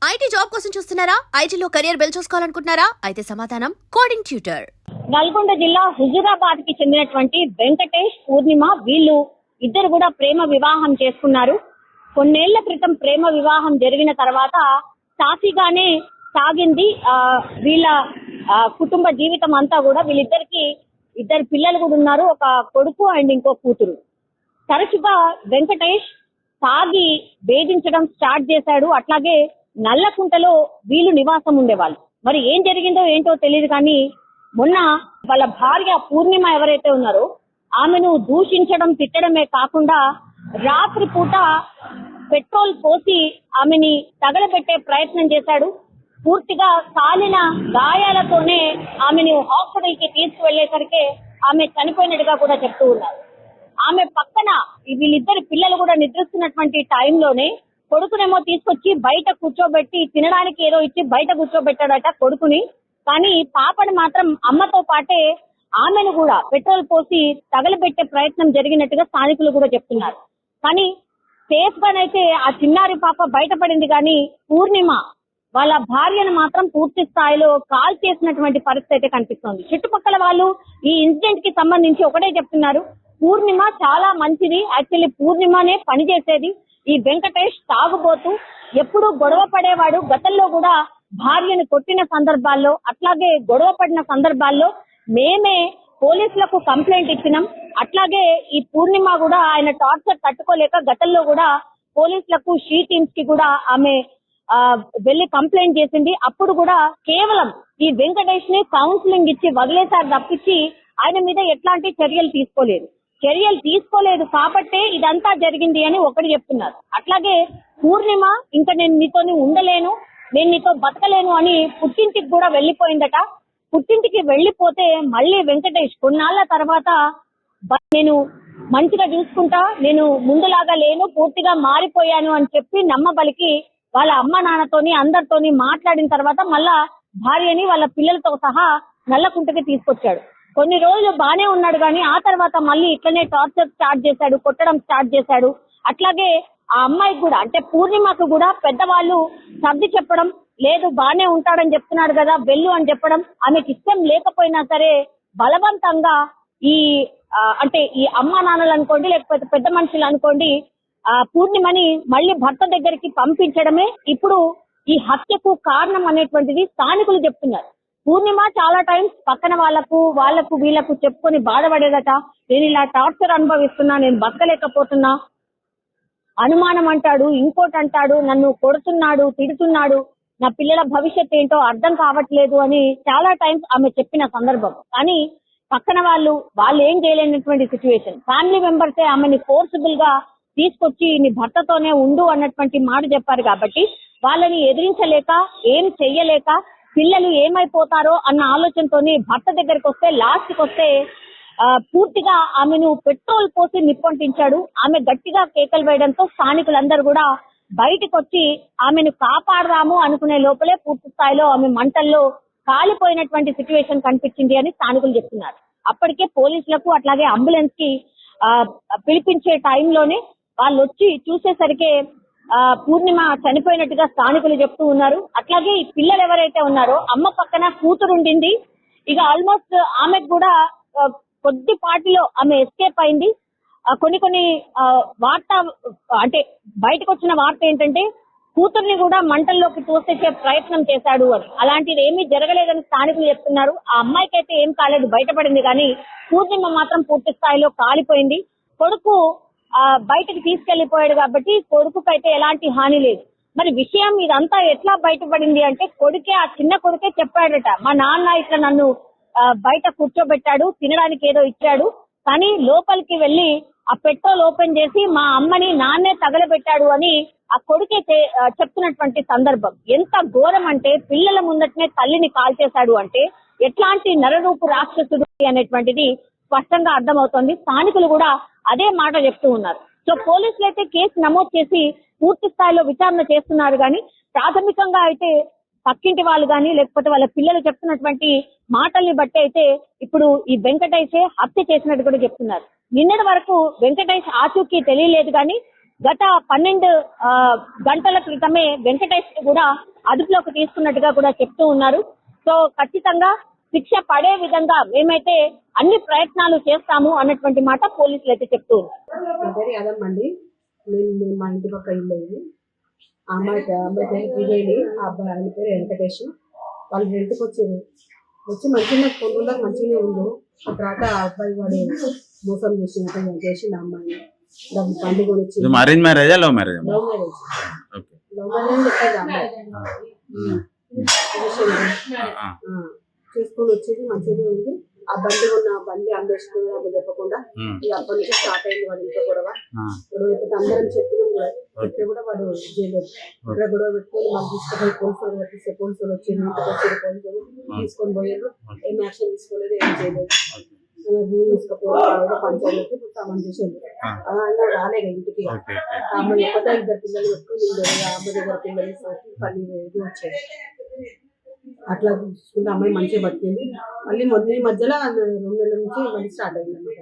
IT job కోసం చూస్తున్నారా? ఐటీలో కెరియర్ బిల్డ్ చూసుకోవాలనుకుంటున్నారా? అయితే సమాధానం కోడింగ్ ట్యూటర్. నల్గొండ జిల్లా హుజూరాబాద్ కి చెందినటువంటి వెంకటేష్, పూర్ణిమ వీళ్ళు ఇద్దరు కూడా ప్రేమ వివాహం చేసుకున్నారు. కొన్నేళ్ల క్రితం ప్రేమ వివాహం జరిగిన తర్వాత సాఫీగానే సాగింది వీళ్ళ కుటుంబ జీవితం అంతా కూడా. వీళ్ళిద్దరికి ఇద్దరు పిల్లలు కూడా ఉన్నారు, ఒక కొడుకు అండ్ ఇంకో కూతురు. తరచుగా వెంకటేష్ తాగి వేధించడం స్టార్ట్ చేశాడు. అట్లాగే నల్లకుంటలో వీళ్ళు నివాసం ఉండేవాళ్ళు. మరి ఏం జరిగిందో ఏంటో తెలియదు కానీ మొన్న వాళ్ళ భార్య పూర్ణిమ ఎవరైతే ఉన్నారో ఆమెను దూషించడం, తిట్టడమే కాకుండా రాత్రి పూట పెట్రోల్ పోసి ఆమెని తగలబెట్టే ప్రయత్నం చేశాడు. పూర్తిగా కాలిన గాయాలతోనే ఆమెను హాస్పిటల్ కి తీసుకువెళ్లేసరికి ఆమె చనిపోయినట్టుగా కూడా చెప్తూ ఉన్నారు. ఆమె పక్కన వీళ్ళిద్దరు పిల్లలు కూడా నిద్రిస్తున్నటువంటి టైంలోనే కొడుకునేమో తీసుకొచ్చి బయట కూర్చోబెట్టి తినడానికి ఏదో ఇచ్చి బయట కూర్చోబెట్టాడట కొడుకుని. కానీ పాపను మాత్రం అమ్మతో పాటే ఆమెను కూడా పెట్రోల్ పోసి తగలబెట్టే ప్రయత్నం జరిగినట్టుగా స్థానికులు కూడా చెప్తున్నారు. కానీ సేఫ్ గానైతే ఆ చిన్నారి పాప బయటపడింది. కానీ పూర్ణిమ వాళ్ళ భార్యను మాత్రం పూర్తి స్థాయిలో కాల్ చేసినటువంటి పరిస్థితి అయితే కనిపిస్తోంది. చుట్టుపక్కల వాళ్ళు ఈ ఇన్సిడెంట్ కి సంబంధించి ఒకటే చెప్తున్నారు, పూర్ణిమ చాలా మంచిది, యాక్చువల్లీ పూర్ణిమనే పనిచేసేది. ఈ వెంకటేష్ తాగుబోతూ ఎప్పుడూ గొడవ పడేవాడు. గతంలో కూడా భార్యను కొట్టిన సందర్భాల్లో, అట్లాగే గొడవ పడిన సందర్భాల్లో మేమే పోలీసులకు కంప్లైంట్ ఇచ్చినాం. అట్లాగే ఈ పూర్ణిమ కూడా ఆయన టార్చర్ తట్టుకోలేక గతంలో కూడా పోలీసులకు, షీ టీమ్స్ కి కూడా ఆమె వెళ్లి కంప్లైంట్ చేసింది. అప్పుడు కూడా కేవలం ఈ వెంకటేష్ ని కౌన్సిలింగ్ ఇచ్చి వదిలేసారు తప్పించి ఆయన మీద ఎట్లాంటి చర్యలు తీసుకోలేదు కాబట్టే ఇదంతా జరిగింది అని ఒకటి చెప్తున్నారు. అట్లాగే పూర్ణిమ ఇంకా నేను నీతోని ఉండలేను, నేను నీతో బతకలేను అని పుట్టింటికి కూడా వెళ్లిపోయిందట. పుట్టింటికి వెళ్లిపోతే మళ్ళీ వెంకటేష్ కొన్నాళ్ల తర్వాత నేను మంచిగా చూసుకుంటా, నేను ముందులాగా లేను, పూర్తిగా మారిపోయాను అని చెప్పి నమ్మబలికి వాళ్ళ అమ్మ నాన్నతోని అందరితోని మాట్లాడిన తర్వాత మళ్ళా భార్యని వాళ్ళ పిల్లలతో సహా నల్లకుంటకి తీసుకొచ్చాడు. కొన్ని రోజులు బానే ఉన్నాడు కానీ ఆ తర్వాత మళ్ళీ ఇట్లనే టార్చర్ స్టార్ట్ చేశాడు, కొట్టడం స్టార్ట్ చేశాడు. అట్లాగే ఆ అమ్మాయికి కూడా, అంటే పూర్ణిమకు కూడా పెద్దవాళ్ళు సర్ది చెప్పడం లేదు, బానే ఉంటాడని చెప్తున్నాడు కదా వెళ్ళు అని చెప్పడం, ఆమెకి ఇష్టం లేకపోయినా సరే బలవంతంగా అంటే ఈ అమ్మా నాన్నలు అనుకోండి లేకపోతే పెద్ద మనుషులు అనుకోండి పూర్ణిమని మళ్ళీ భర్త దగ్గరికి పంపించడమే ఇప్పుడు ఈ హత్యకు కారణం అనేటువంటిది స్థానికులు చెప్తున్నారు. పూర్ణిమ చాలా టైమ్స్ పక్కన వాళ్ళకు వీళ్ళకు చెప్పుకొని బాధపడేదట. నేను ఇలా టార్చర్ అనుభవిస్తున్నా, నేను బతకలేకపోతున్నా, అనుమానం అంటాడు, ఇంకోటి అంటాడు, నన్ను కొడుతున్నాడు, తిడుతున్నాడు, నా పిల్లల భవిష్యత్ ఏంటో అర్థం కావట్లేదు అని చాలా టైమ్స్ ఆమె చెప్పిన సందర్భం. కానీ పక్కన వాళ్ళు ఏం చేయలేనటువంటి సిచ్యువేషన్. ఫ్యామిలీ మెంబర్సే ఆమెని ఫోర్సిబుల్ గా తీసుకొచ్చి నీ భర్తతోనే ఉండు అన్నటువంటి మాట చెప్పారు. కాబట్టి వాళ్ళని ఎదిరించలేక, ఏం చెయ్యలేక, పిల్లలు ఏమైపోతారో అన్న ఆలోచనతోని భర్త దగ్గరికి వస్తే లాస్ట్ కి వస్తే పూర్తిగా ఆమెను పెట్రోల్ పోసి నిప్పంటించాడు. ఆమె గట్టిగా కేకలు వేయడంతో స్థానికులందరూ కూడా బయటకు వచ్చి ఆమెను కాపాడదాము అనుకునే లోపలే పూర్తి స్థాయిలో ఆమె మంటల్లో కాలిపోయినటువంటి సిచ్యువేషన్ కనిపించింది అని స్థానికులు చెప్తున్నారు. అప్పటికే పోలీసులకు అట్లాగే అంబులెన్స్ కి పిలిపించే టైంలోనే వాళ్ళు వచ్చి చూసేసరికి పూర్ణిమ చనిపోయినట్టుగా స్థానికులు చెప్తూ ఉన్నారు. అట్లాగే ఈ పిల్లలు ఎవరైతే ఉన్నారో అమ్మ పక్కన కూతురు ఉండింది. ఇక ఆల్మోస్ట్ ఆమెకు కూడా కొద్దిపాటిలో ఆమె ఎస్కేప్ అయింది. కొన్ని వార్త అంటే బయటకు వచ్చిన వార్త ఏంటంటే కూతుర్ని కూడా మంటల్లోకి తోసేసే ప్రయత్నం చేశాడు అని. అలాంటిది ఏమీ జరగలేదని స్థానికులు చెప్తున్నారు. ఆ అమ్మాయికి అయితే ఏం కాలేదు, బయటపడింది. కానీ పూర్ణిమ మాత్రం పూర్తి స్థాయిలో కాలిపోయింది. కొడుకు బయటకు తీసుకెళ్లిపోయాడు కాబట్టి కొడుకుకైతే ఎలాంటి హాని లేదు. మరి విషయం ఇదంతా ఎట్లా బయటపడింది అంటే ఆ చిన్న కొడుకే చెప్పాడట, మా నాన్న ఇట్లా నన్ను బయట కూర్చోబెట్టాడు, తినడానికి ఏదో ఇచ్చాడు, కానీ లోపలికి వెళ్లి ఆ పెట్రోల్ ఓపెన్ చేసి మా అమ్మని నాన్నే తగలబెట్టాడు అని ఆ కొడుకే చెప్తున్నటువంటి సందర్భం. ఎంత ఘోరం అంటే పిల్లల ముందటనే తల్లిని కాల్చేశాడు అంటే ఎట్లాంటి నరరూపు రాక్షసుడు అనేటువంటిది స్పష్టంగా అర్థమవుతోంది. స్థానికులు కూడా అదే మాట చెప్తూ ఉన్నారు. సో పోలీసులు అయితే కేసు నమోదు చేసి పూర్తి స్థాయిలో విచారణ చేస్తున్నారు. కానీ ప్రాథమికంగా అయితే పక్కింటి వాళ్ళు కానీ లేకపోతే వాళ్ళ పిల్లలు చెప్తున్నటువంటి మాటల్ని బట్టి అయితే ఇప్పుడు ఈ వెంకటేషే హత్య చేసినట్టు కూడా చెప్తున్నారు. నిన్నటి వరకు వెంకటేష్ ఆచూకీ తెలియలేదు. కానీ గత 12 గంటల క్రితమే వెంకటేష్ కూడా అదుపులోకి తీసుకున్నట్టుగా కూడా చెప్తూ ఉన్నారు. సో ఖచ్చితంగా శిక్ష పడే విధంగా మేమైతే అన్ని ప్రయత్నాలు చేస్తాము అన్నటువంటి మాట పోలీసులు అయితే చెప్తూ ఉన్నారు. నా పేరు యాదమ్మ అండి. నేను మా ఇంటి పక్క ఇల్లు ఇది. ఆ అమ్మాయి పేరు త్రివేణి, ఆ అబ్బాయి ఆయన పేరు వెంకటేష్. వాళ్ళు రెంట్కి వచ్చారు. వచ్చి మంచిగా కొన్ని రోజులకు మంచిగానే ఉండు. ఆ తర్వాత ఆ అబ్బాయి వాడు మోసం చేసిన ఆ అమ్మాయిని దాన్ని బండి కొనిచ్చి అరేంజ్ మ్యారేజా love marriage? Love marriage okay. Love marriage చెప్పేది ఆ అమ్మాయి చేసుకొని వచ్చేది మంచిగానే ఉంది. ఆ బండి ఉన్న బండి అమ్మేసుకుని అప్పుడు చెప్పకుండా ఇక అప్పటి నుంచి స్టార్ట్ అయింది వాడు ఇంట్లో గొడవ. గొడవ అయితే అందరం చెప్పినాం కూడా చెప్తే కూడా వాడు చేయలేదు. ఇక్కడ గొడవ పెట్టుకొని మాకు తీసుకుపోయి పోలీసులు పట్టిస్తే పోలీసులు వచ్చి ఇంటికి వచ్చి పోలీసులు తీసుకొని పోయారు. ఏం యాక్షన్ తీసుకోలేదు, ఏం చేయలేదు. భూమి తీసుకుపోవడం పంచాయతీ సామాన్ చేసేది. అలా రాలేదు ఇంటికి. అమ్మ ఎప్పటికీ ఇద్దరు పిల్లలు పెట్టుకొని అమ్మ దగ్గర పిల్లలు పని ఇది వచ్చేది. అట్లా చూసుకుంటే అమ్మాయి మంచిగా బతికింది. మళ్ళీ మొదటి మధ్యలో 2 నెలల నుంచి మళ్ళీ స్టార్ట్ అయింది అన్నమాట.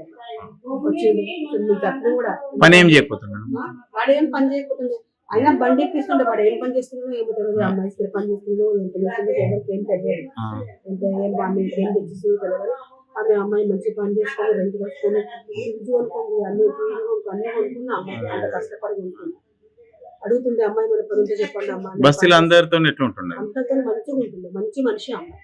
వచ్చింది మీకు అప్పుడు కూడా పని ఏం చేయకపోతున్నాడు, వాడు ఏం పని చేయకపోతుండే. అయినా బండి ఎక్కిస్తుండే. వాడు ఏం పని చేస్తున్నాడో ఏమో తెలియదు. అమ్మాయి ఇస్తే పని చేస్తుందో ఏం తెలియదు. ఎవరికి ఏం తెలియదు. ఏం తెచ్చిస్తుందో తెలియదు. ఆమె అమ్మాయి మంచి పని చేసుకొని రెండు కట్టుకొని ఫ్రిడ్జ్ కొనుక్కుంది, అన్ని కొనుక్కుని అమ్మాయి అంత కష్టపడి కొనుక్కుంది. అడుగుతుండే అమ్మాయి మన పనులతో చెప్పండి అమ్మాయి. బస్తీలు అందరితో ఎట్లా ఉంటుండే? అంతతో మంచిగా ఉంటుంది. మంచి మనిషి అమ్మాయి.